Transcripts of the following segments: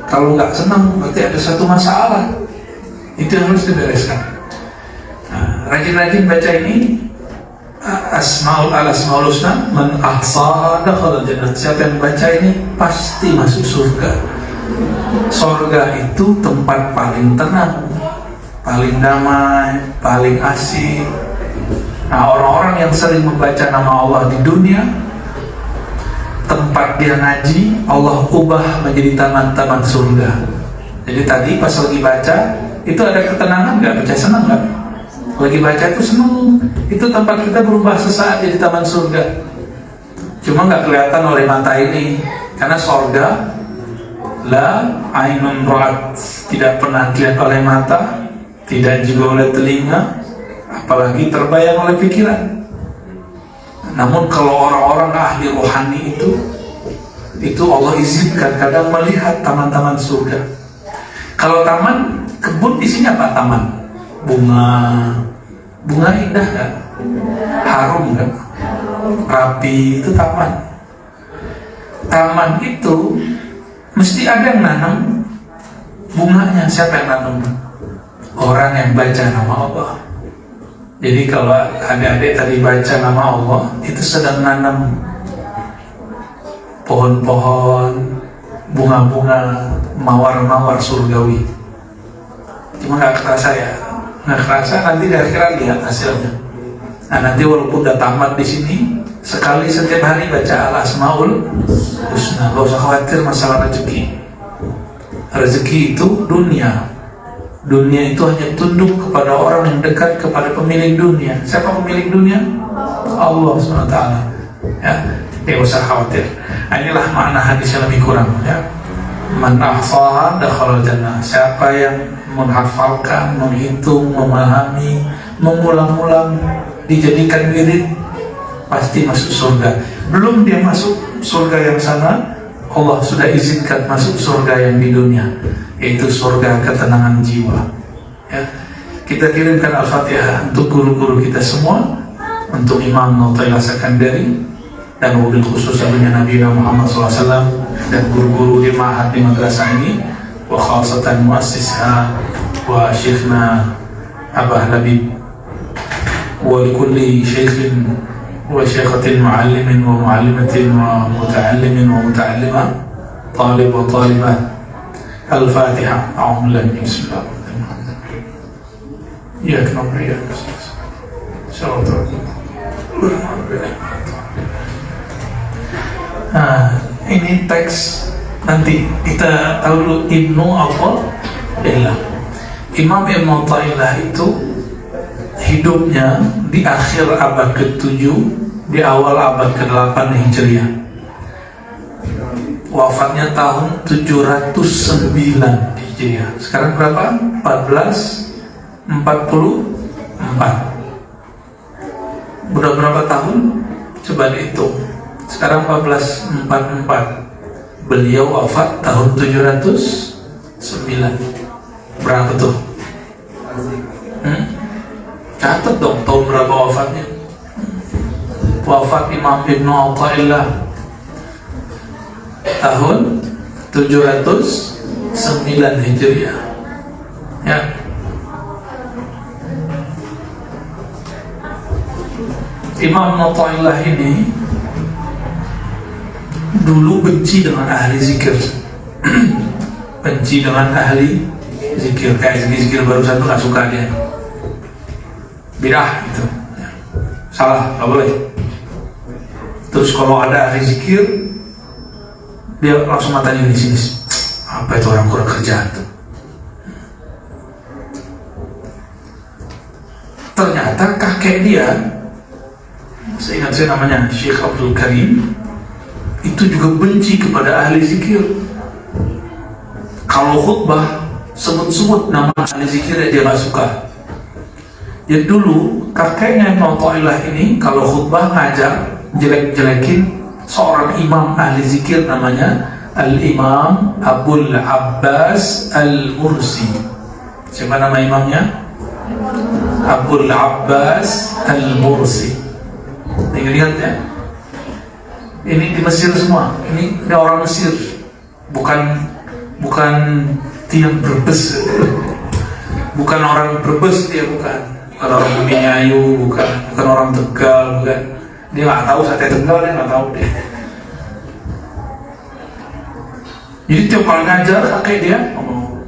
Kalau nggak senang berarti ada satu masalah. Itu yang harus dibereskan. Nah, rajin-rajin baca ini. Asmaul husna man ahsaha dakhala jannah. Siapa yang baca ini pasti masuk surga. Surga itu tempat paling tenang, paling damai, paling asik. Nah, orang-orang yang sering membaca nama Allah di dunia, tempat dia ngaji, Allah ubah menjadi taman-taman surga. Jadi tadi pas lagi baca, itu ada ketenangan nggak? Baca senang nggak? Lagi baca itu senang. Itu tempat kita berubah sesaat jadi taman surga. Cuma nggak kelihatan oleh mata ini, karena surga la ainun ra'at, tidak pernah dilihat oleh mata, tidak juga oleh telinga, apalagi terbayang oleh pikiran. Namun kalau orang-orang ahli rohani itu Allah izinkan kadang melihat taman-taman surga. Kalau taman, kebun isinya apa? Taman bunga indah kan? Harum kan? Rapi, itu taman. Taman itu mesti ada yang nanam bunganya. Siapa yang nanam? Orang yang baca nama Allah. Jadi kalau adik-adik tadi baca nama Allah, itu sedang nanam pohon-pohon, bunga-bunga, mawar-mawar surgawi. Cuma nggak kerasa ya, nggak kerasa, nanti di akhirat lihat hasilnya. Nah, nanti walaupun udah tamat di sini, sekali setiap hari baca al-asmaul husna. Gak usah khawatir masalah rezeki. Rezeki itu dunia. Dunia itu hanya tunduk kepada orang yang dekat kepada pemilik dunia. Siapa pemilik dunia? Allah SWT. Ya, tidak usah khawatir. Nah, inilah makna hadis yang lebih kurang. Ya, man ahsaha dakhala jannah. Siapa yang menghafalkan, menghitung, memahami, mengulang-ulang, dijadikan wirid, pasti masuk surga. Belum dia masuk surga yang sana, Allah sudah izinkan masuk surga yang di dunia, yaitu surga ketenangan jiwa. Ya, kita kirimkan Al-Fatihah untuk guru-guru kita semua, untuk Imam Nautailah Sakandari, dan wabil khusus abunya Nabi Muhammad SAW, dan guru-guru di ma'had di madrasah ini, wa khasatan muassisha wa syekhna Abah Labib, wa likulli syekhin wa syekhatin muallimin wa muallimatin wa muta'allimin wa muta'allima, talib wa talibat. Al-Fatihah. A'udzubillahi minasyaitonir rajim. Ya kenapa ya? Nah, ini teks nanti kita tahu dulu Ibnu Athaillah. Imam Ibnu Athaillah itu hidupnya di akhir abad ke-7, di awal abad ke-8 Hijriah. Wafatnya tahun 709 Hijriah. Sekarang berapa? 1444. Udah berapa tahun? Coba dihitung. Sekarang 1444. Beliau wafat tahun 709. Berapa tuh? Catat dong tahun berapa wafatnya. Wafat Imam Ibnu Athaillah tahun 709 Hijriah. Ya. Imam Athaillah ini dulu benci dengan ahli zikir. Benci dengan ahli zikir. Kayak zikir barusan tuh gak suka dia. Bidah gitu. Salah, gak boleh. Terus kalau ada ahli zikir, dia langsung matanya di sini. Apa itu orang kurang kerjaan tuh? Ternyata kakek dia, seingat saya namanya Syekh Abdul Karim, itu juga benci kepada ahli zikir. Kalau khutbah sebut-sebut nama ahli zikir dia gak suka. Ya dulu kakeknya Ibnu Athaillah ini kalau khutbah ngajar jelek-jelekin seorang imam ahli zikir namanya Al-Imam Abul Abbas Al-Mursi. Siapa nama imamnya? Abul Abbas Al-Mursi. Ingat ya? Ini di Mesir semua. Ini orang Mesir, bukan bukan tiang Brebes, bukan orang Brebes dia, bukan orang Bumiayu, bukan orang Tegal, bukan. Dia nggak tahu sate Tegal, dia nggak tahu deh. Jadi tiap kali ngajar kakek dia ngomong,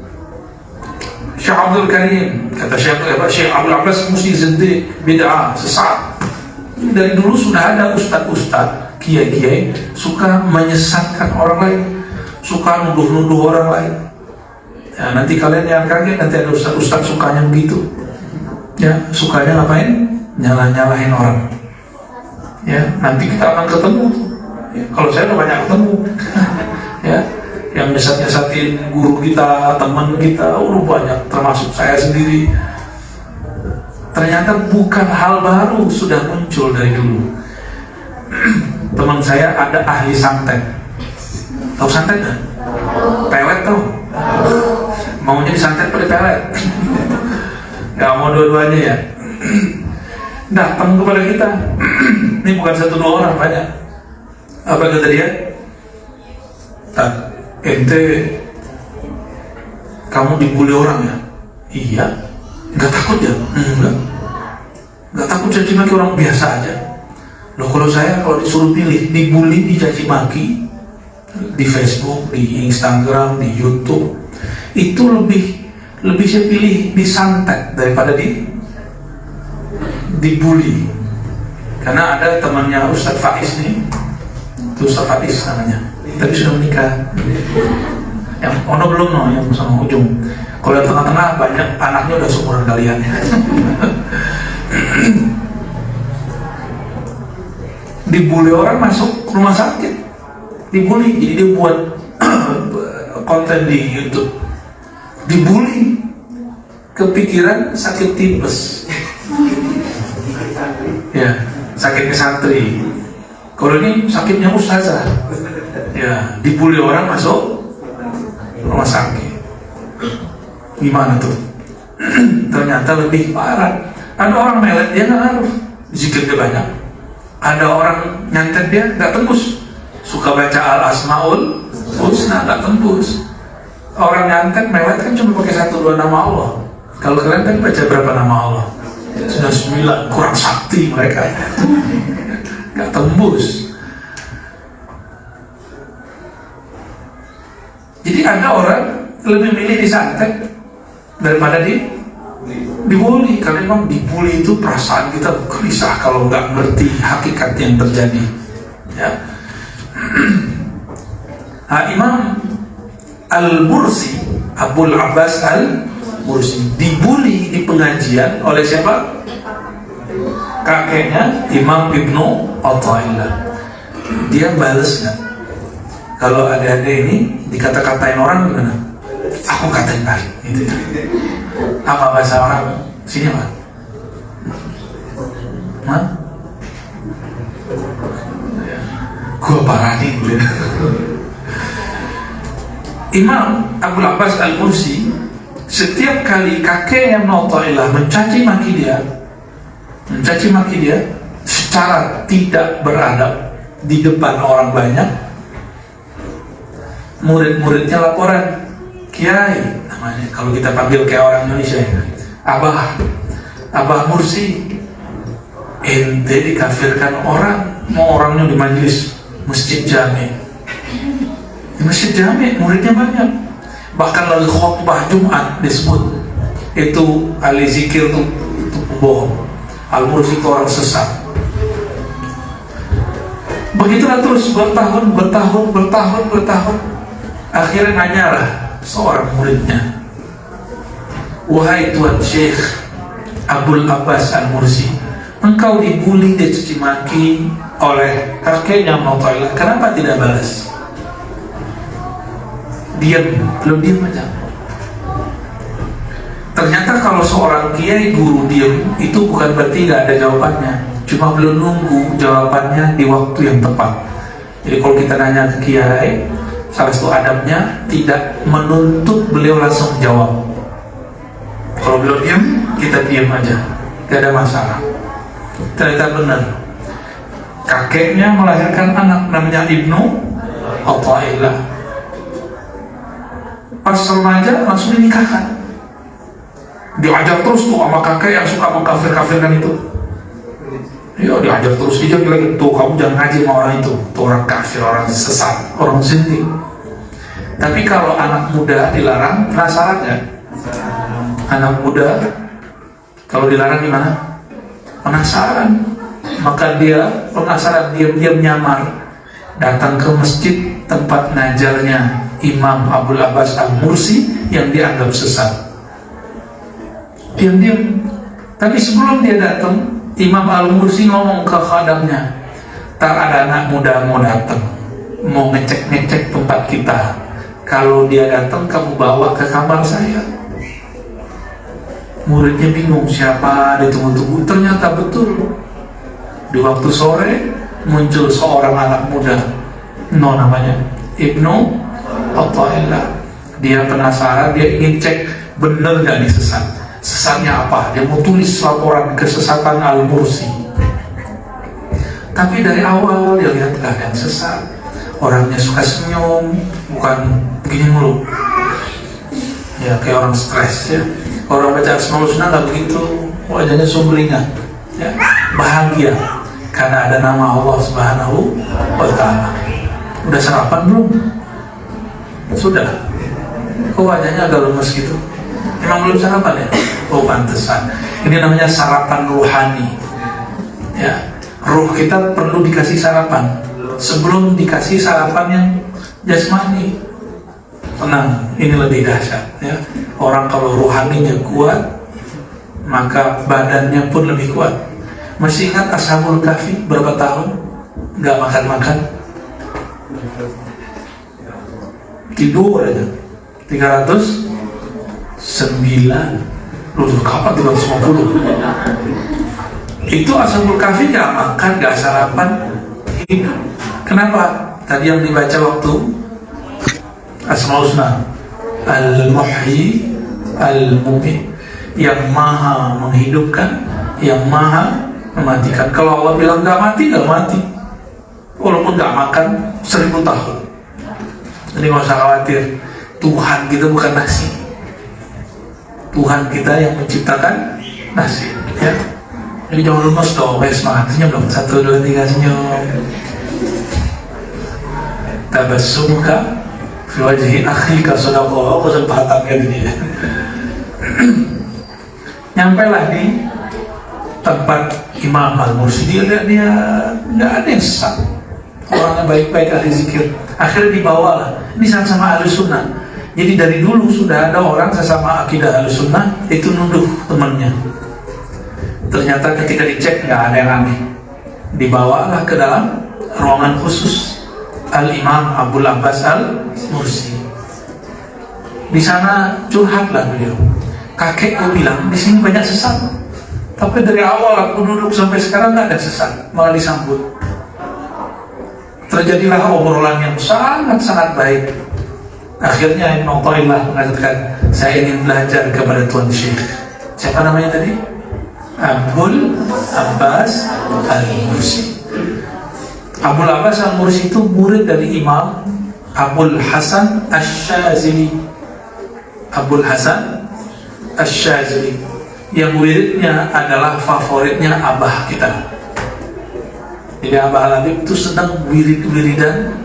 Syekh Abdul Karim, kata Syekh Abdul Abbas Musi zindiq, bid'ah, sesat. Dari dulu sudah ada ustaz-ustaz, kiai-kiai suka menyesatkan orang lain, suka nuduh-nuduh orang lain. Ya, nanti kalian yang kaget, nanti ada ustaz-ustaz sukanya begitu. Ya, sukanya ngapain? Nyalah-nyalahin orang. Ya, nanti kita akan ketemu. Ya, kalau saya udah banyak ketemu. Ya, yang nyesat-nyesatin guru kita, teman kita, banyak, termasuk saya sendiri. Ternyata bukan hal baru, sudah muncul dari dulu. Teman saya ada ahli santet. Tahu santet kan? Pelet tahu? Maunya disantet pada pelet. Gak mau dua-duanya ya. Datang kepada kita. Ini bukan satu dua orang, banyak. Apa kata dia? Ente kamu dibully orang ya? Iya. Gak takut ya? Enggak. Gak takut caci maki orang, biasa aja. Loh, kalau saya kalau disuruh pilih, dibully, dicaci maki di Facebook, di Instagram, di YouTube, itu lebih saya pilih disantet daripada dibully. Karena ada temannya Ustadz Faiz nih, itu Ustadz Faiz namanya, tapi sudah menikah. Yang ono belum no, yang sama ujung. Kalau yang tengah-tengah banyak anaknya udah seumuran kalian. Dibully orang masuk rumah sakit, dibully, jadi dia buat konten di YouTube. Dibully, kepikiran sakit tipes. Ya, sakitnya santri. Kalau ini sakitnya ustazah. Ya, dibully orang masuk rumah sakit. Gimana tuh? Ternyata lebih parah. Ada orang melet, dia nggak ngaruh, zikir dia banyak. Ada orang nyantet, dia nggak tembus. Suka baca Al-Asmaul Husna, nggak tembus. Orang nyantet melet kan cuma pakai 1-2 nama Allah. Kalau kalian kan baca berapa nama Allah? Sudah 9, kurang sakti mereka. Nggak tembus. Jadi ada orang lebih milih disantet daripada dibully. Karena memang dibully itu perasaan kita gelisah kalau nggak ngerti hakikat yang terjadi. Ya. Imam Al-Mursi, Abul Abbas Al-Mursi, dibully di pengajian oleh siapa? Kakeknya Imam Ibnu Athaillah. Dia bales nggak? Kalau adik-adik ini dikata-katain orang gimana? Aku katain balik, gitu ya. Apa bahasa orang sini Pak? Hah? Gua parah nih, gitu. Imam Abul Abbas Al-Mursi, setiap kali kakek yang Athaillah mencaci maki dia secara tidak beradab di depan orang banyak, murid-muridnya laporan, Kiai namanya, kalau kita panggil kayak orang Indonesia ya, Abah Mursi, ente dikafirkan orang, mau orangnya di majelis masjid jami, di masjid jami muridnya banyak, bahkan lagi khutbah Jumat disebut itu ahli zikir itu pembohong, Al-Mursi itu orang sesat. Begitulah terus bertahun. Akhirnya nanyalah seorang muridnya, wahai Tuan Syekh Abul Abbas Al-Mursi, engkau dibully, dicaci maki oleh kakeknya Athaillah, kenapa tidak balas? Belum diam aja. Ternyata kalau seorang kiai guru diam, itu bukan berarti gak ada jawabannya, cuma belum nunggu jawabannya di waktu yang tepat. Jadi kalau kita nanya ke kiai, salah satu adabnya tidak menuntut beliau langsung jawab. Kalau beliau diam, kita diam aja, gak ada masalah. Ternyata benar, kakeknya melahirkan anak namanya Ibnu Athaillah. pas remaja langsung dinikahkan. Diajar terus tuh sama kakek yang suka mengkafir-kafirkan itu. Ya diajar terus, dia lagi tuh, kamu jangan ngaji sama orang itu, tuh orang kafir, orang sesat, orang zindik. Tapi kalau anak muda dilarang, penasaran nggak? Anak muda kalau dilarang gimana? Penasaran. Maka dia penasaran, diam-diam nyamar datang ke masjid tempat ngajarnya Imam Abul Abbas Al-Mursi yang dianggap sesat. Diam-diam. Tapi sebelum dia datang, Imam Al-Mursi ngomong ke khadamnya, "Tak ada anak muda mau datang, mau ngecek-ngecek tempat kita. Kalau dia datang, kamu bawa ke kamar saya." Muridnya bingung, siapa ditunggu-tunggu. Ternyata betul, di waktu sore muncul seorang anak muda, namanya Ibnu Athaillah. Dia penasaran, dia ingin cek bener gak nih sesat. Sesatnya apa? Dia mau tulis laporan kesesatan Al-Mursi. Tapi dari awal dia lihat gak ada yang sesat. Orangnya suka senyum, bukan begini mulu. Ya kayak orang stres ya. Orang baca Asmaul Husna gak begitu, wajahnya sumringah, ya, bahagia karena ada nama Allah Subhanahu wa Ta'ala. Udah sarapan belum? Sudah. Kok wajahnya agak lemes gitu? Emang belum sarapan ya? Oh pantesan. Ini namanya sarapan ruhani. Ya, ruh kita perlu dikasih sarapan sebelum dikasih sarapan yang jasmani. Tenang, ini lebih dahsyat ya. Orang kalau ruhaninya kuat, maka badannya pun lebih kuat. Masih ingat Ashabul Kahfi berapa tahun nggak makan-makan? Tidur aja 309. Loh, kapan 350? Itu Ashabul Kahfi nggak makan, nggak sarapan, hidup. Kenapa? Tadi yang dibaca waktu Asmaul Husna, Al-Muhyi Al-Mumit, yang maha menghidupkan, yang maha mematikan. Kalau Allah bilang gak mati, gak mati, walaupun gak makan 1000 tahun. Jadi gak usah khawatir, Tuhan kita bukan nasi. Tuhan kita yang menciptakan nasi ya. Jadi jangan lemes dong, semangat, senyum dong. 1, 2, 3, senyum. Tabassumka fi wajhi akhika sadaqah. Aku sempat hatamkan ini. Nyampailah di tempat Imam Al-Mursi. Dia nggak ada yang sesat, orangnya baik-baik, ahli zikir. Akhirnya dibawalah, ini sama-sama ahli sunnah. Jadi dari dulu sudah ada orang sesama akidah ahli sunnah itu nuduh temannya. Ternyata ketika dicek nggak ada yang aneh. Dibawalah ke dalam ruangan khusus Al-Imam Abul Abbas Al-Mursi. Di sana curhatlah beliau. Kakekku bilang di sini banyak sesat, tapi dari awal aku duduk sampai sekarang nggak ada sesat, malah disambut. Terjadilah obrolan yang sangat-sangat baik. Akhirnya Ibnu Athaillah mengatakan, saya ingin belajar kepada Tuan Syekh. Siapa namanya tadi? Abul Abbas Al-Mursi. Abul Abbas Al-Mursi itu murid dari Imam Abul Hasan Asy-Syadzili. Abul Hasan Asy-Syadzili yang muridnya adalah favoritnya abah kita. Jadi Abah Al-Habib itu sedang wirid-wiridan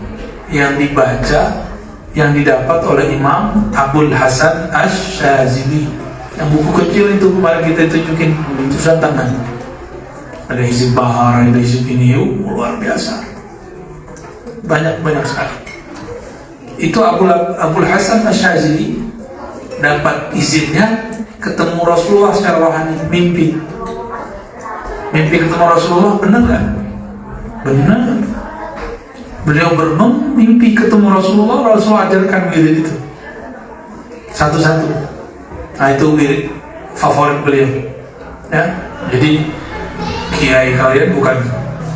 yang dibaca, yang didapat oleh Imam Abul Hasan Asy-Syadzili. Yang buku kecil itu kemarin kita tunjukin tulisan tangan. Ada hizib bahar, ada hizib ini, luar biasa. Banyak sekali. Itu Abul Hasan Asy-Syadzili dapat izinnya ketemu Rasulullah secara rohani, mimpi ketemu Rasulullah. Benar nggak? Benar. Beliau bermimpi ketemu Rasulullah ajarkan wirid itu satu-satu. Nah itu wirid favorit beliau ya. Jadi kiai kalian bukan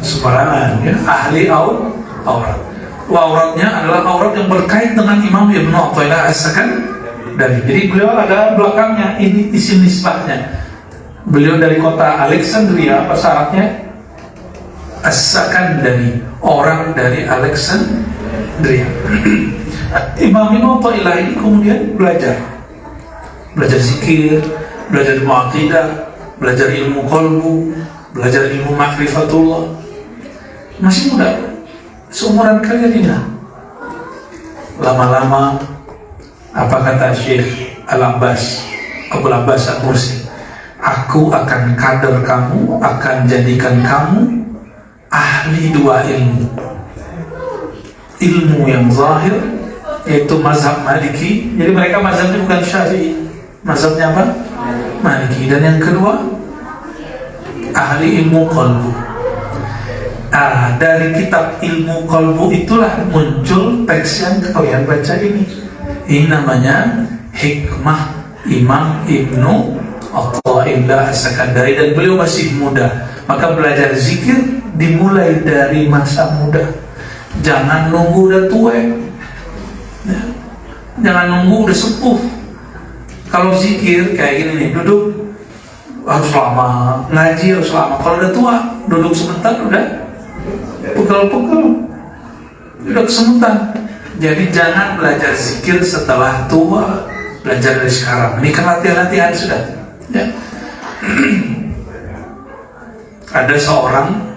sembarangan ya, ahli aurat. Auratnya adalah aurat yang berkait dengan Imam Ibnu Athaillah As-Sakandari. Jadi beliau ada belakangnya, ini isim nisbahnya. Beliau dari kota Alexandria, apa syaratnya? As-Sakandari, orang dari Alexandria. Imam Athaillah ini kemudian belajar zikir, belajar ilmu aqidah, belajar ilmu qalbu, belajar ilmu ma'rifatullah. Masih muda, seumuran kalian ini. Lama-lama apa kata Syekh Al-Abbas, Abul Abbas Al-Mursi, aku akan kader kamu, akan jadikan kamu ahli dua ilmu yang zahir, yaitu mazhab Maliki. Jadi mereka mazhabnya bukan Syafi'i, mazhabnya apa? Maliki. Dan yang kedua, ahli ilmu qalbu. Dari kitab ilmu qalbu itulah muncul teks yang kalian baca ini. Ini namanya Hikmah Imam Ibnu Athaillah As-Sakandari, dan beliau masih muda. Maka belajar zikir dimulai dari masa muda. Jangan nunggu udah tua, jangan nunggu udah sepuh. Kalau zikir kayak gini nih, duduk harus lama, ngaji harus lama. Kalau udah tua, duduk sebentar udah pegel-pegel, udah kesemutan. Jadi jangan belajar zikir setelah tua, belajar dari sekarang. Ini kan latihan-latihan sudah ya. Ada seorang,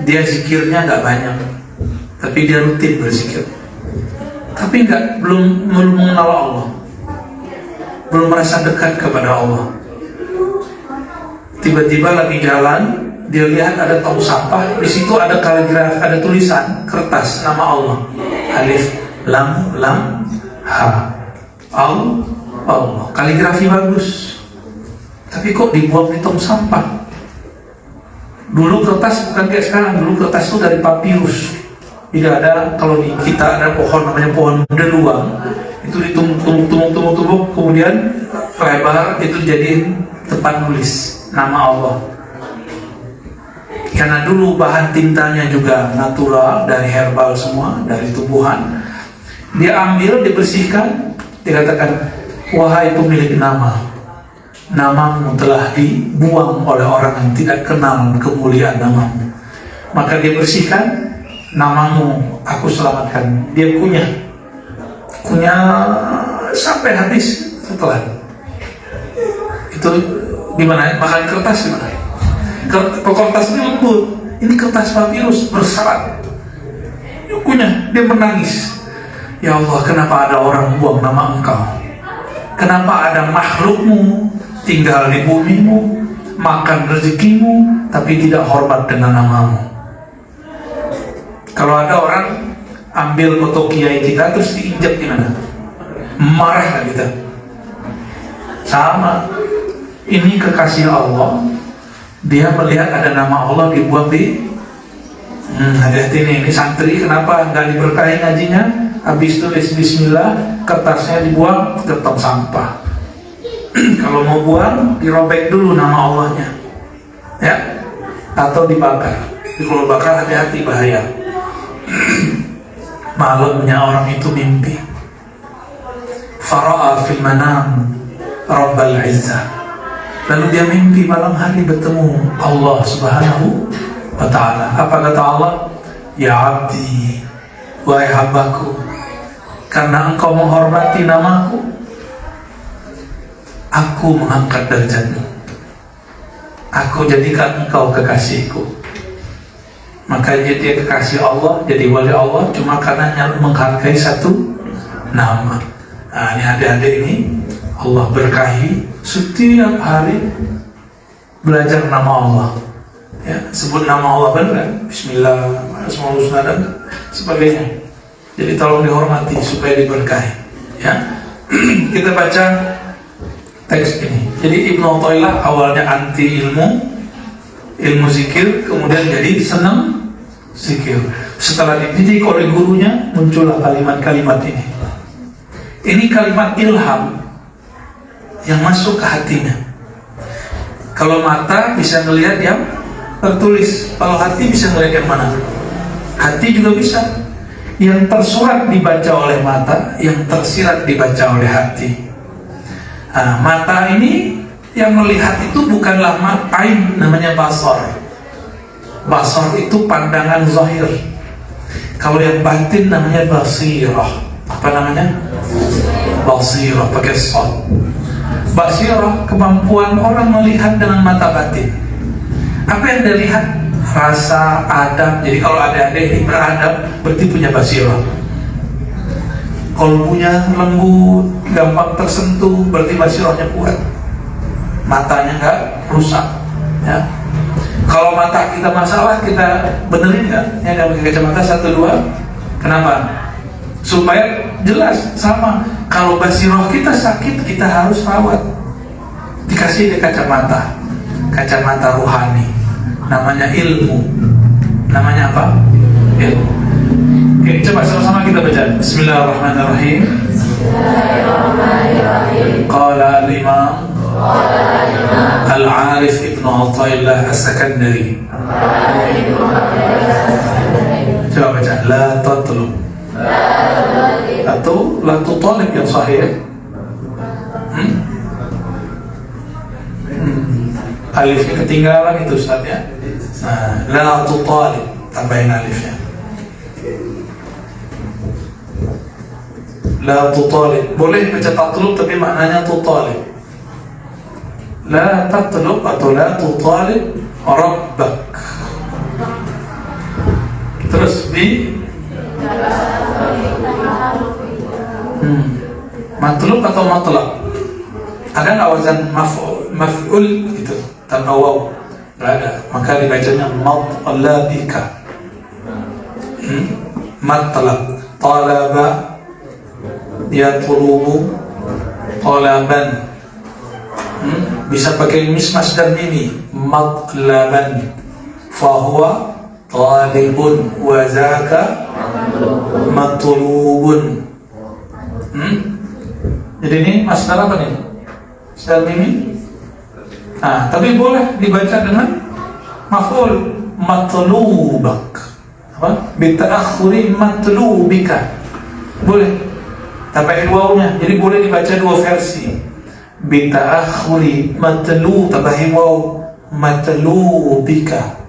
dia zikirnya nggak banyak, tapi dia rutin berzikir, tapi belum mengenal Allah, belum merasa dekat kepada Allah. Tiba-tiba lagi jalan, dia lihat ada tong sampah, di situ ada kaligrafi, ada tulisan kertas nama Allah, alif lam ha, Allah, kaligrafi bagus, tapi kok dibuang di tong sampah? Dulu kertas bukan kayak sekarang, dulu kertas itu dari papirus. Tidak ada, kalau di kita ada pohon namanya pohon deluang, itu ditumbuk, kemudian lebar, itu jadiin tempat nulis nama Allah. Karena dulu bahan tintanya juga natural, dari herbal semua, dari tumbuhan. Dia ambil, dibersihkan, dikatakan, wahai pemilik nama, namamu telah dibuang oleh orang yang tidak kenal kemuliaan namamu. Maka dia bersihkan, namamu aku selamatkan. Dia kunyah sampai habis. Setelah itu gimana? Makan kertas gimana? Kertas ini lembut, ini kertas papirus berserat. Dia kunyah, dia menangis. Ya Allah, kenapa ada orang buang nama Engkau? Kenapa ada makhlukmu tinggal di bumimu, makan rezekimu, tapi tidak hormat dengan namamu? Kalau ada orang ambil foto kiai kita terus diinjak gimana? Marah kan kita? Sama, ini kekasih Allah. Dia melihat ada nama Allah dibuang di hati-hati nih, ini santri kenapa nggak diberkahi ngajinya? Habis tulis bismillah, kertasnya dibuang ke tong sampah. Kalau mau buang, dirobek dulu nama Allahnya, ya, atau dibakar. Kalau bakar hati-hati, bahaya. Malamnya orang itu mimpi, fara'a fil manam Rabbal Izzah. Lalu dia mimpi malam hari bertemu Allah Subhanahu wa ta'ala. Apa kata Allah? Ya abdi, wahai hambaku, karena engkau menghormati namaku, aku mengangkat derajatmu, aku jadikan engkau kekasihku. Maka dia kekasih Allah, jadi wali Allah cuma karena menghargai satu nama. Nah, ini adik-adik ini Allah berkahi setiap hari belajar nama Allah, ya, sebut nama Allah benar, Bismillah, Asmaul-Husna dan sebagainya. Jadi tolong dihormati supaya diberkahi, ya. Kita baca teks ini. Jadi Ibnu Athaillah awalnya anti ilmu zikir, kemudian jadi senang zikir. Setelah dididik oleh gurunya, muncullah kalimat-kalimat ini. Ini kalimat ilham yang masuk ke hatinya. Kalau mata bisa melihat yang tertulis, kalau hati bisa melihat yang mana? Hati juga bisa. Yang tersurat dibaca oleh mata, yang tersirat dibaca oleh hati. Nah, mata ini yang melihat itu bukanlah ain, namanya basar. Basar itu pandangan zahir. Kalau yang batin namanya basirah. Apa namanya? Basirah, pakai shad. Basirah, kemampuan orang melihat dengan mata batin. Apa yang dia lihat? Rasa, adab. Jadi kalau adik-adik ini beradab, berarti punya basirah. Kalau punya lembut, gampang tersentuh, berarti basirahnya kuat. Matanya nggak rusak, ya. Kalau mata kita masalah, kita benerin nggak? Ya, nggak pakai kacamata 1-2. Kenapa? Supaya jelas. Sama. Kalau basirah kita sakit, kita harus rawat. Dikasih kacamata, kacamata rohani. Namanya ilmu. Namanya apa? Ilmu. Oke, coba sama-sama kita baca. Bismillahirrahmanirrahim. Qala al-imam Al-Arif Ibn Athaillah As-Sakandari. Coba baca. La tatlub. Atau la tutalib yang sahih. Alifnya ketinggalan itu Ustaz ya. Nah, la tutalib, tambahin alifnya. La tutalib. Boleh baca tatlub tapi maknanya tutalib. La tatlub atau la tutalib rabbak. Terus di matlub atau matlab. Ada nggak wazan maf'ul gitu tanpa waw? Nggak ada. Maka dibacanya matlabika. Matlab. Talaba yatlubu talaban. Bisa pakai mismas dan mimi. Matlaban fahuwa talibun wa zaka matlubun. Jadi ini masdar apa nih? Masdar mimi. Nah, tapi boleh dibaca dengan maf'ul matlubak. Apa? Bita'akhuri matlubika. Boleh. Tambahin wawnya. Jadi boleh dibaca dua versi. Bita'akhuri matlu, tambahin waw matlubika.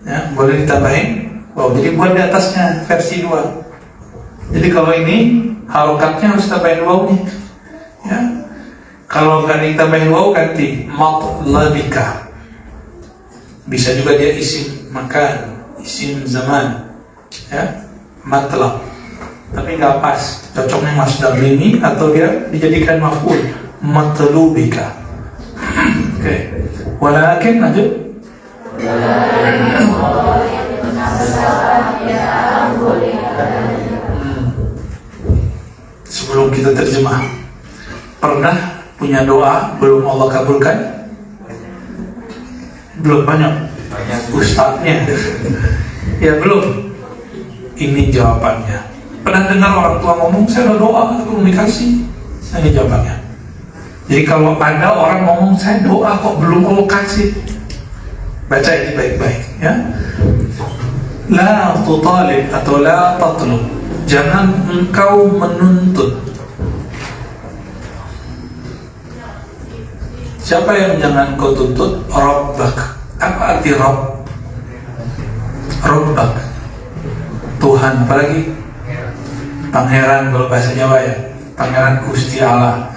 Ya, boleh ditambahin waw. Jadi buat di atasnya versi 2. Jadi kalau ini harokatnya harus tambahin wawnya. Ya. Kalau nggak ditambahin waw ganti matlabika. Bisa juga dia isim makan, isim zaman. Ya, matlab. Tapi nggak pas, cocoknya masdar mimi atau dia dijadikan maf'ul matlubika. Oke. Walakin lanjut. Sebelum kita terjemah, pernah punya doa belum Allah kabulkan? Belum banyak ustadznya. Ya belum. Ini jawabannya. Pernah dengar orang tua ngomong, saya udah doa, belum dikasih. Ini jawabannya. Jadi kalau ada orang ngomong, saya doa kok belum Allah kasih, baca ini baik-baik ya. La tutalib atau la tatlub. Jangan engkau menuntut. Siapa yang jangan kau tuntut? Rabbak. Apa arti Rabb? Rabbak, Tuhan. Apalagi Pangeran kalau bahasa Jawa ya, Pangeran Gusti Allah.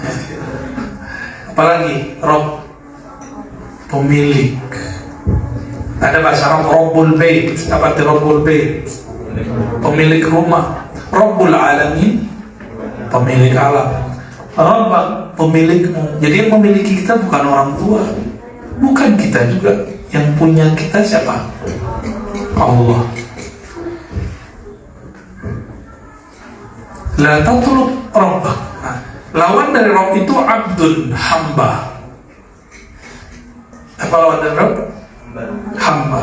Apalagi Rabb, pemilik. Ada bahasa Arab Rabbul Bait. Apa arti Rabbul Bait? Pemilik rumah. Rabbul Alamin, pemilik alam. Rabbak, pemilikmu. Jadi yang memiliki kita bukan orang tua, bukan kita juga. Yang punya kita siapa? Allah. La tatlub rabbak. Nah, lawan dari Rabb itu abdun, hamba. Apa lawan dari Rabb? Hamba.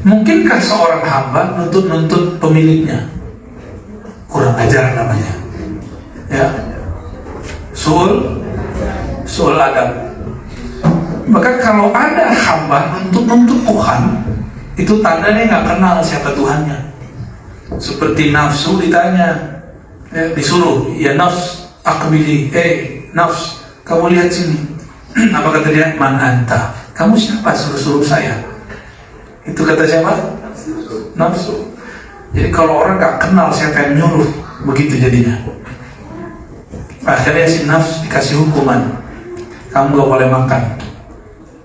Mungkinkah seorang hamba nuntut pemiliknya? Kurang ajar namanya. Ya. Su'ul adab. Maka kalau ada hamba nuntut Tuhan, itu tandanya nggak kenal siapa Tuhannya. Seperti nafsu ditanya, disuruh, ya nafs, akbili, nafs, kamu lihat sini. Apa kata dia? Man anta. Kamu siapa? Suruh-suruh saya. Itu kata siapa? nafsu. Jadi kalau orang gak kenal siapa yang nyuruh, begitu jadinya. Akhirnya si nafsu dikasih hukuman, kamu gak boleh makan.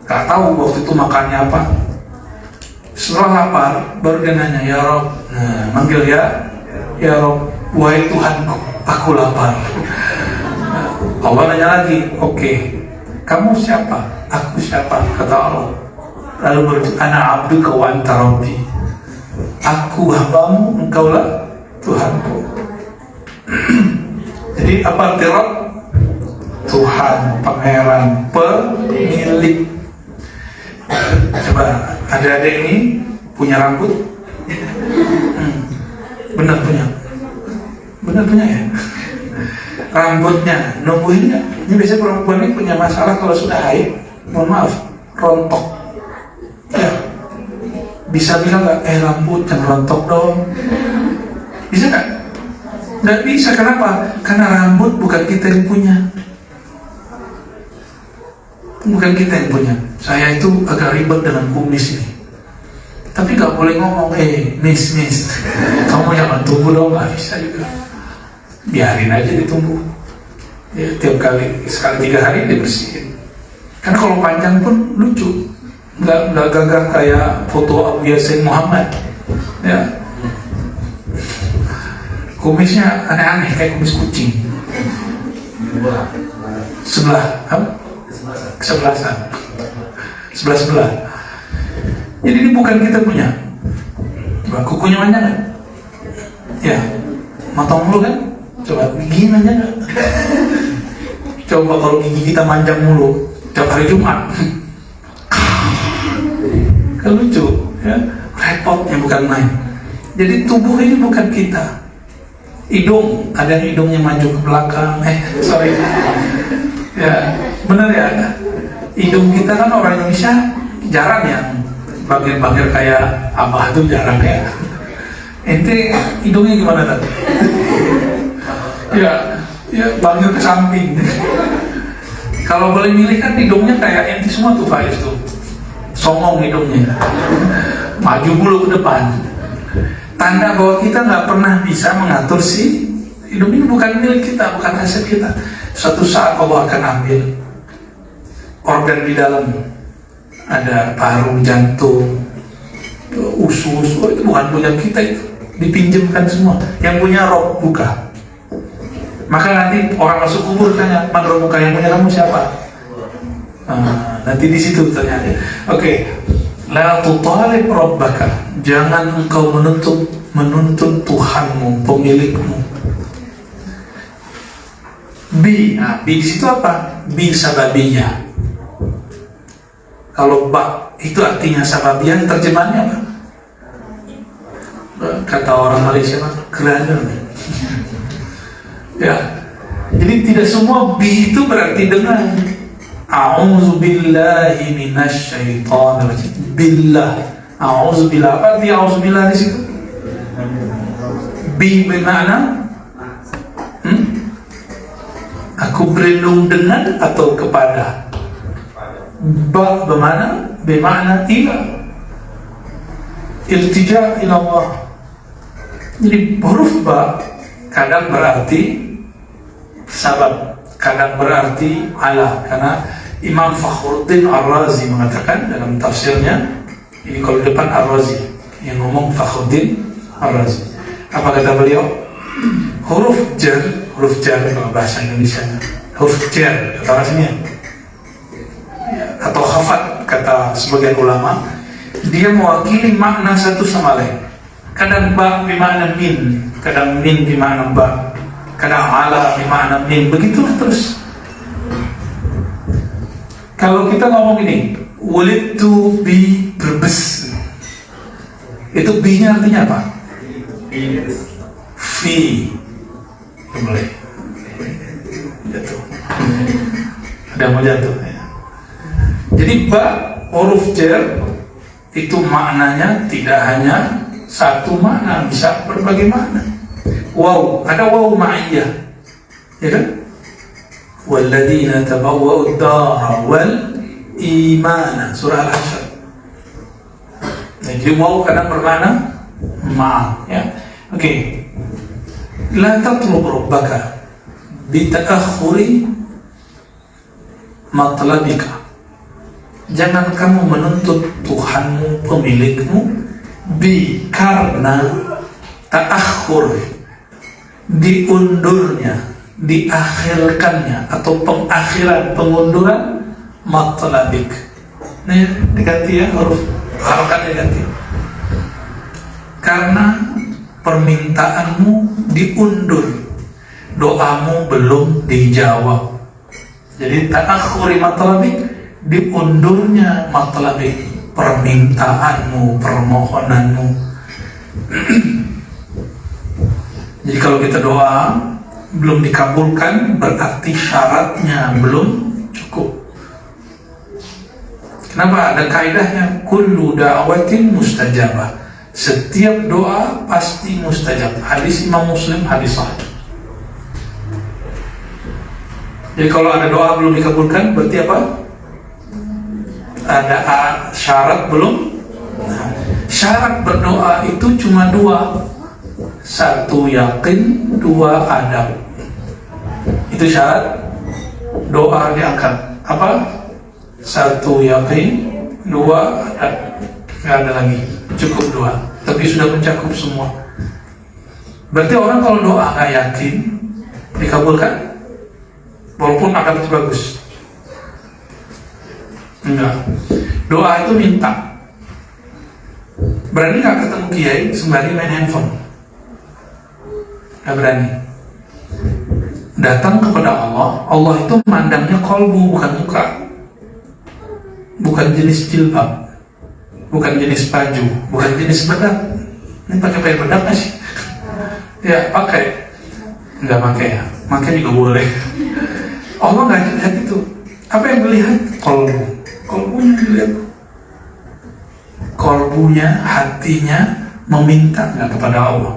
Gak tahu waktu itu makannya apa. Setelah lapar, baru dia nanya, ya Rob, nah, manggil ya Rob, wahai Tuhanku, aku lapar. Allah nanya lagi, oke, kamu siapa? Aku siapa? Kata Allah. Lalu berkata, ana abduka wa anta rabbi. Aku hambamu, engkaulah Tuhanku. Jadi apa arti Rabb? Tuhan, pangeran, pemilik. Coba, adik-adik ini punya rambut? Benar punya? Benar punya ya? Rambutnya numbuhin nggak? Ini biasanya perempuan ini punya masalah kalau sudah haid, mohon maaf, rontok. Ya, bisa bilang nggak? Rambut jangan rontok dong. Bisa nggak? Nggak bisa. Kenapa? Karena rambut bukan kita yang punya. Bukan kita yang punya. Saya itu agak ribet dengan kumis ini. Tapi nggak boleh ngomong, miss, kamu jangan tumbuh dong, nggak bisa juga. Biarin aja ditumbuh. Ya, tiap sekali 3 hari dibersihin. Karena kalau panjang pun lucu, nggak gagah kayak foto Abu Yasin Muhammad. Ya, kumisnya aneh-aneh kayak kumis kucing. Sebelah, apa? Kesebelasan. Sebelah. Jadi ini bukan kita punya. Kukunya panjang nggak? Ya, motong mulu kan? Coba gigi panjang nggak? Coba kalau gigi kita panjang mulu, tiap hari Jumat, kan lucu, ya? Repotnya bukan main. Jadi tubuh ini bukan kita. Hidung, ada yang hidungnya maju ke belakang. Sorry. Ya, benar ya. Hidung kita kan orang Indonesia jarang yang bangkir-bangkir kayak abah tuh jarang ya. Ente hidungnya gimana tadi? ya bangkir ke samping. Kalau boleh milih kan hidungnya kayak ente semua tuh Faiz tuh. Songong hidungnya. Maju mulu ke depan. Tanda bahwa kita nggak pernah bisa mengatur si hidung ini. Bukan milik kita, bukan hasil kita. Suatu saat Allah akan ambil organ di dalam. Ada paru, jantung, usus, itu bukan punya kita, itu dipinjamkan semua. Yang punya Rob buka. Maka nanti orang masuk kubur tanya, man Robuka, yang punya kamu siapa? Nanti di situ tanya. Oke. La tutalib rabbaka, jangan engkau menuntut Tuhanmu, pemilikmu. Bi di situ apa? Bi sababiyah. Kalau ba itu artinya sababiyah, terjemahannya apa? Kata orang Malaysia, kerana. Ya, jadi tidak semua bi itu berarti dengan. A'udzubillahi minasyaitonir rajim. Billah. A'udzubillah. Apa arti a'udzubillah di situ? Bi bermakna aku berlindung dengan atau kepada. Ba bermakna ila. Iltija ila Allah. Jadi huruf ba kadang berarti sabab, kadang berarti ala. Karena Imam Fakhruddin Ar-Razi mengatakan dalam tafsirnya, ini kalau depan Ar-Razi yang ngomong Fakhruddin Ar-Razi, apa kata beliau? Huruf jar kalau bahasa Indonesia, huruf jar kata rasanya, atau khafat kata sebagian ulama, dia mewakili makna satu sama lain. Kadang ba bermakna min, kadang min bermakna ba, kadang ala bermakna min, begitu terus. Kalau kita ngomong ini, wulidtu bi Brebes, itu bi-nya artinya apa? Fi. Mulai jatuh. Ada mau jatuh ya. Jadi ba huruf jar itu maknanya tidak hanya satu makna, bisa berbagai makna. Wow, ada wow ma'iyah, ya kan? Walladzina tabawwa'ud dara wal imana, surah Al-Hasyr. Jadi wow kadang bermakna maaf ya. Oke. La tatlub rabbaka bi ta'akhuri matlabika. Jangan kamu menuntut Tuhanmu, pemilikmu, karena ta'akhur, diundurnya, diakhirkannya, atau pengakhiran, pengunduran matlabik. Nih diganti ya, huruf harokatnya diganti. Karena permintaanmu diundur, doamu belum dijawab. Jadi ta'akhuri matlabik, diundurnya matlabik, permintaanmu, permohonanmu. Jadi kalau kita doa belum dikabulkan, berarti syaratnya belum cukup. Kenapa? Ada kaidahnya, kullu da'watin mustajabah. Setiap doa pasti mustajab. Hadis Imam Muslim, hadis sahih. Jadi kalau ada doa belum dikabulkan, berarti apa? Ada syarat belum. Nah, syarat berdoa itu cuma dua. Satu, yakin. Dua, adab. Itu syarat doa diangkat. Apa? Satu, yakin. Dua, adab. Gak ada lagi, cukup dua. Tapi sudah mencakup semua. Berarti orang kalau doa gak yakin dikabulkan, walaupun adab itu bagus. Enggak. Doa itu minta. Berani gak ketemu kiai sembari main handphone? Gak berani. Datang kepada Allah. Allah itu mandangnya kolbu, bukan muka. Bukan jenis jilbab, bukan jenis baju, bukan jenis bedak. Ini pakai bedak gak sih? Ya pakai. Enggak pakai ya. Pakai juga boleh. Allah gak lihat itu. Apa yang dilihat? Kolbu. Kolbunya dilihat. Kolbunya, hatinya meminta nggak kepada Allah.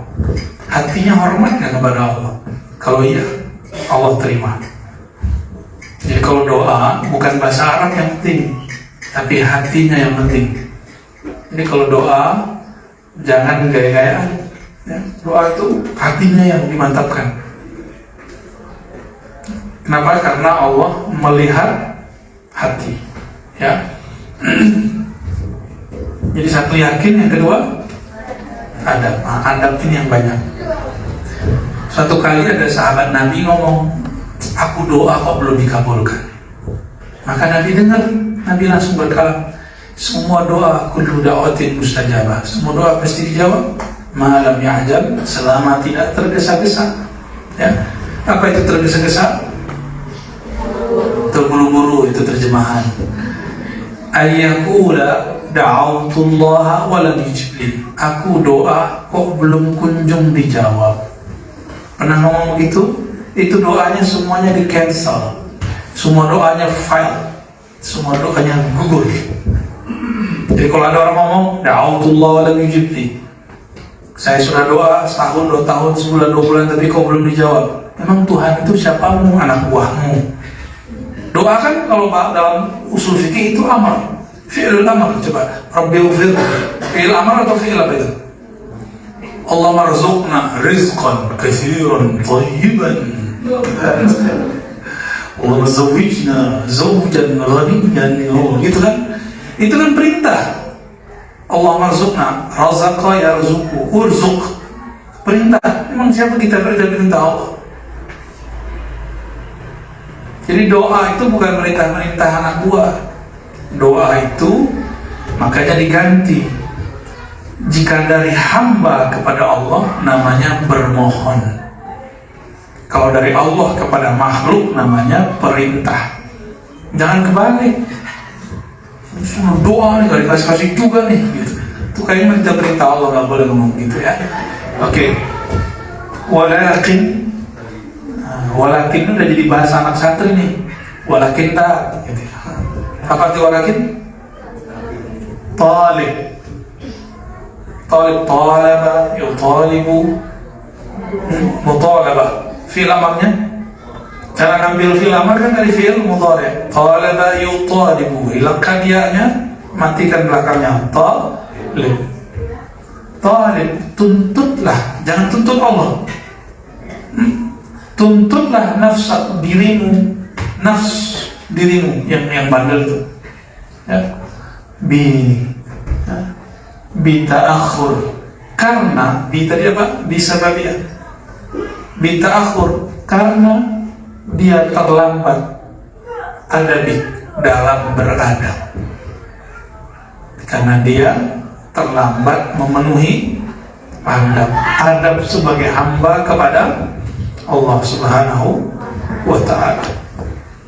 Hatinya hormat nggak kepada Allah. Kalau iya, Allah terima. Jadi kalau doa bukan bahasa Arab yang penting, tapi hatinya yang penting. Jadi kalau doa jangan gaya-gayaan. Ya, doa itu hatinya yang dimantapkan. Kenapa? Karena Allah melihat hati. Ya. Jadi satu yakin, yang kedua adab. Nah, adab ini yang banyak. Suatu kali ada sahabat Nabi ngomong, aku doa kok belum dikabulkan. Maka Nabi dengar, Nabi langsung berkata, semua doa kullu da'watin mustajabah. Semua doa pasti dijawab. Malam ya'jal, selama tidak tergesa-gesa. Ya. Apa itu tergesa-gesa? Terburu-buru, itu terjemahan. Ayyakula da'autullaha wa lam yujibli. Aku doa kok belum kunjung dijawab. Pernah ngomong begitu? Itu doanya semuanya di cancel. Semua doanya fail. Semua doanya gugur. Jadi kalau ada orang ngomong da'autullaha wa lam yujibli, saya sudah doa setahun, 2 tahun, sebulan, 2 bulan, tapi kok belum dijawab. Memang Tuhan itu siapamu? Anak buahmu. Doa kan kalau dalam usul fikih itu amar, fi'il amar. Coba Rabbighfir, fi'il amar atau fi'il apa itu? Allah marzuqna rizqan katsiran thayyiban, Allah zawwijna zawjan ghaniyyan. Gitu kan? Itu kan perintah. Allah marzuqna, razaqa yarzuqu, urzuq. Perintah. Memang siapa kita perintah Allah? Jadi doa itu bukan perintah-perintah anak buah. Doa itu makanya diganti. Jika dari hamba kepada Allah namanya bermohon. Kalau dari Allah kepada makhluk namanya perintah. Jangan kebalik. Doa nih gak dikasih-kasih juga nih gitu. Itu kayaknya minta perintah Allah, gak boleh ngomong gitu ya. Oke. Walakin udah jadi bahasa anak santri nih. Walakin tak gitu. Apa arti walakin? Talib. Talib, talaba, yutalibu, mutalaba. Fi'il amarnya, cara ngambil fi'il amar kan dari fi'il mudhari'. Talaba yutalibu, hilangkan ya-nya, matikan belakangnya. Talib. talib, tuntutlah, jangan tuntut Allah. Tuntutlah nafs dirimu yang bandel itu. Ya. Bi ta'akhur, karena bi tadi apa? Bisababiyah. Bi ta'akhur, karena dia terlambat adabi, dalam beradab. Karena dia terlambat memenuhi adab sebagai hamba kepada Allah Subhanahu wa ta'ala.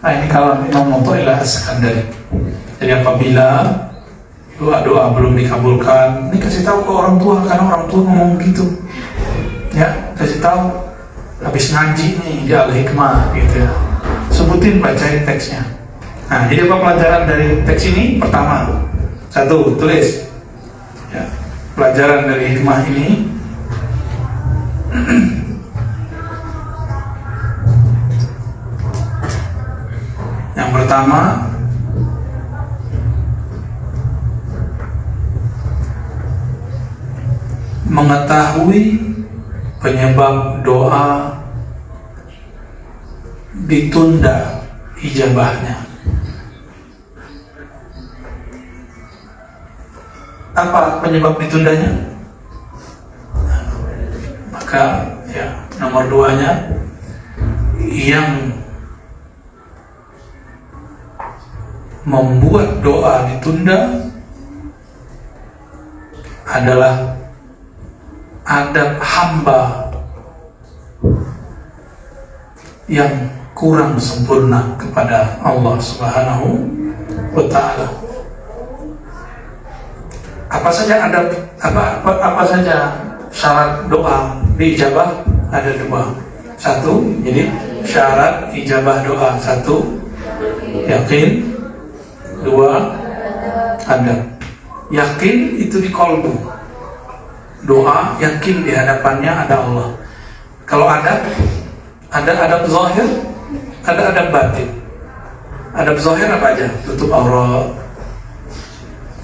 Nah, ini kalau Imam Mu'ta'ilah As-Sakandari. Jadi apabila doa-doa belum dikabulkan, ini kasih tahu ke orang tua, karena orang tua ngomong gitu. Ya, kasih tahu. Habis ngaji nih di Al-Hikmah gitu ya. Sebutin, bacain teksnya. Nah, jadi apa pelajaran dari teks ini? Pertama, satu, tulis. Ya, pelajaran dari hikmah ini. Yang pertama, mengetahui penyebab doa ditunda ijabahnya. Apa penyebab ditundanya? Maka ya, nomor 2-nya, yang membuat doa ditunda adalah adab hamba yang kurang sempurna kepada Allah Subhanahu wa ta'ala. Apa saja adab, apa saja syarat doa diijabah? Ada 2. 1, jadi syarat ijabah doa 1, yakin. 2, adab. Yakin itu di qalbu. Doa yakin di hadapannya ada Allah. Kalau ada adab zahir, ada adab batin. Adab zahir apa aja? Tutup aurat,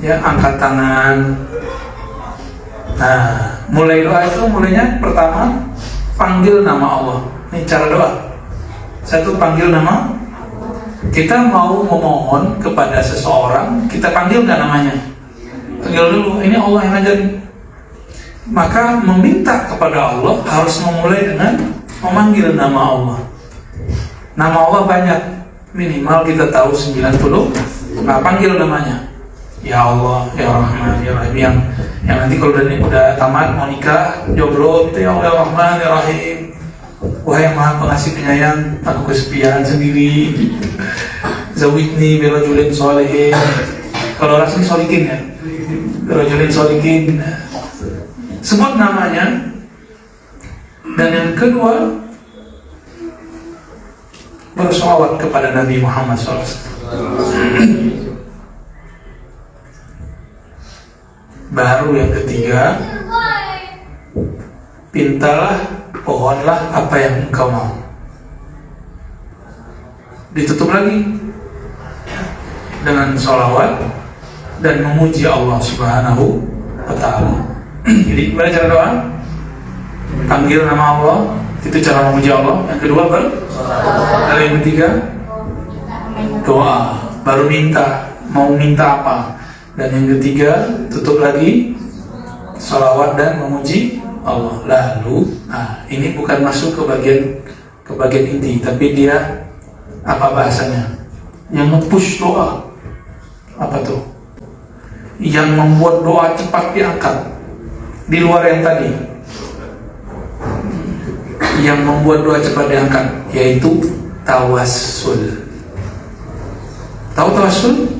ya, angkat tangan. Nah, mulai doa itu mulainya pertama panggil nama Allah. Ini cara doa. 1, panggil nama. Kita mau memohon kepada seseorang, kita panggil nggak namanya? Panggil dulu. Ini Allah yang ngajarin. Maka meminta kepada Allah harus memulai dengan memanggil nama Allah. Nama Allah banyak, minimal kita tahu 90. Nah, panggil namanya. Ya Allah, Ya Rahman, Ya Rahim. Yang nanti kalau udah tamat mau nikah, jomblo gitu, Ya Allah, Ya Rahman, Ya Rahim. Wahai yang Maha Pengasih Penyayang, aku kesepian sendiri. Zawidni birajulin sholihin. Kalau orang sini sholikin ya, birajulin sholikin. Sebut namanya. Dan yang kedua, bersolawat kepada Nabi Muhammad SAW. Baru yang ketiga, pintalah, pohonlah apa yang engkau mau. Ditutup lagi dengan sholawat dan memuji Allah Subhanahu wa ta'ala. Jadi gimana cara doa? Panggil nama Allah, itu cara memuji Allah. Yang kedua lalu yang ketiga doa, baru minta, mau minta apa. Dan yang ketiga tutup lagi sholawat dan memuji Allah. Lalu, ini bukan masuk ke bagian inti, tapi dia apa bahasanya? Yang nge-push doa. Apa tuh? Yang membuat doa cepat diangkat. Di luar yang tadi, yang membuat doa cepat diangkat, yaitu tawassul. Tahu tawassul?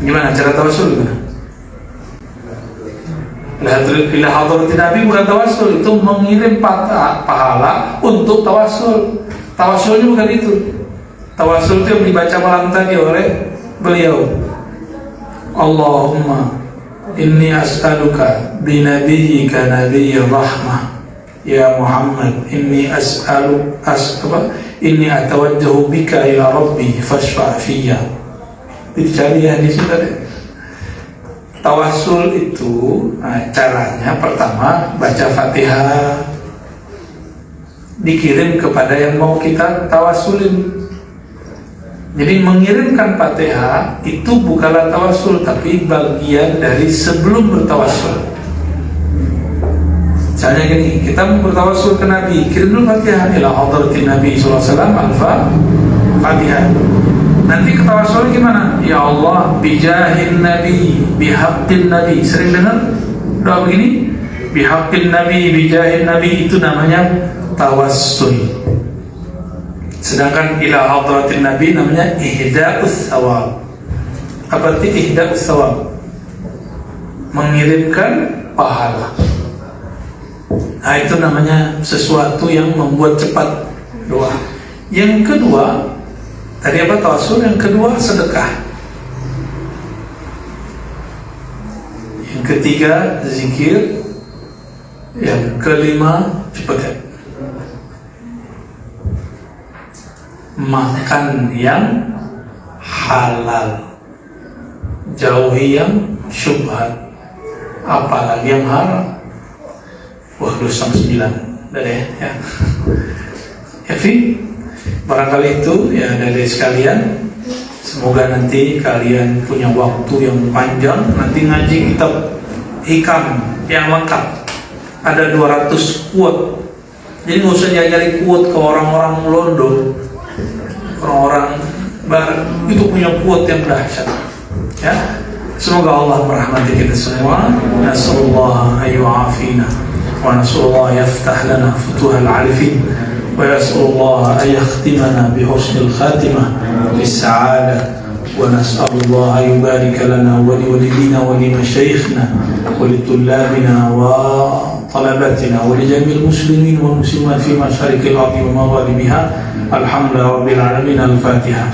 Gimana cara tawassul? Gimana? Bila hadratin Nabi bukan tawassul, itu mengirim pahala untuk tawassul. Tawassulnya bukan itu. Tawassul itu yang dibaca malam tadi oleh beliau. Allahumma inni as'aluka binabiyyika nabiyyir rahmah ya Muhammad, inni inni atawajjahu bika ila rabbi fashfa' fiyya. Dicari ya di situ deh. Tawassul itu caranya pertama baca Fatihah, dikirim kepada yang mau kita tawassulin. Jadi mengirimkan Fatihah itu bukanlah tawassul, tapi bagian dari sebelum bertawassul. Misalnya gini, kita mau bertawassul ke Nabi, kirim dulu Fatihah ila hadratin Nabi sallallahu alaihi wasallam, Al-Fatihah. Nanti ketawassul gimana? Ya Allah, bijahin Nabi, bihaqqin Nabi. Sering dengar doa begini? Bihaqqin Nabi, bijahin Nabi, itu namanya tawassul. Sedangkan ila hadratin Nabi namanya ihda'us thawab. Apa itu ihda'us thawab? Mengirimkan pahala. Nah, itu namanya sesuatu yang membuat cepat doa. Yang kedua, tadi apa tawassul? Yang kedua sedekah. Yang ketiga zikir. Yang kelima cepat ya, makan yang halal, jauhi yang syubhat, apalagi yang haram. Wah, dosa 9 dari ya. Fi, barangkali itu ya dari sekalian. Semoga nanti kalian punya waktu yang panjang nanti ngaji kitab hikam yang lengkap. Ada 200 quote. Jadi nggak usah nyari quote ke orang-orang London, orang-orang Barat, itu punya quote yang dahsyat. Ya, semoga Allah merahmati kita semua. Nasallallahu ayyu'afina wa nasallallahu yaftah lana futuhal arifin wa yasallallahu ayyakhtimana bihusnil khatimah bis-sa'adah wa nasallallahu ayyubarika lana wa liwalidina wa limasyayikhna wa litullabina wa طلباتنا ولجميع المسلمين والمسلمات في مشارق الأرض ومغاربها الحمد لله رب العالمين. الفاتحة.